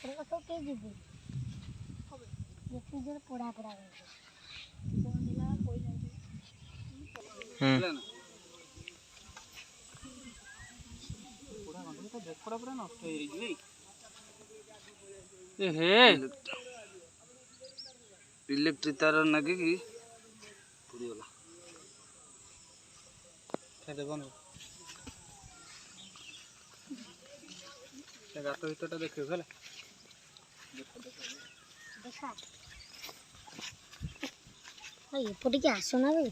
ଏଥର ସବୁ କେହି ଯିବେ ଯେତିକି ଜୋର ପୋଡ଼ା ପୋଡ଼ା इलेक्ट्रिक तार नागिकी पुड़ीगला गात भर देखिए देखा एपटे आसना रे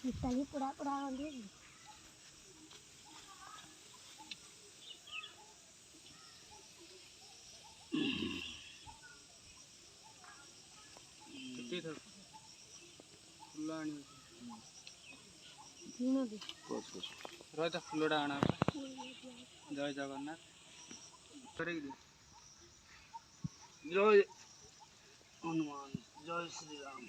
इटा भी पोड़ा पोड़ा गंधे रहा फुलटा आना जय जगन्नाथ जय हनुमान जय श्री राम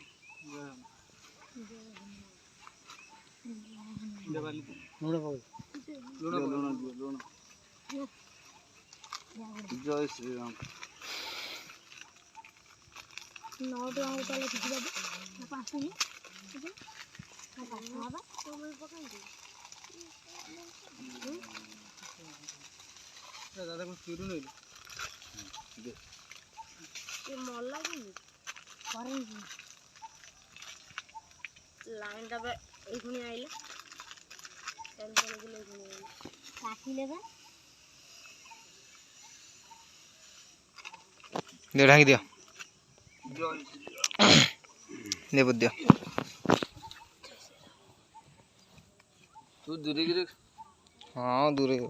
जय श्री राम 9 टका चलो किसी बाबू 5 बाबा दादा को चूरू नहीं ये मल्ला कि करें लाइन टा ए खुणी आइले चल चल गुले खुणी काटी लेबे दे ढाकी दियो दे बुद्धिया तू दूरी गिरे हाँ दूर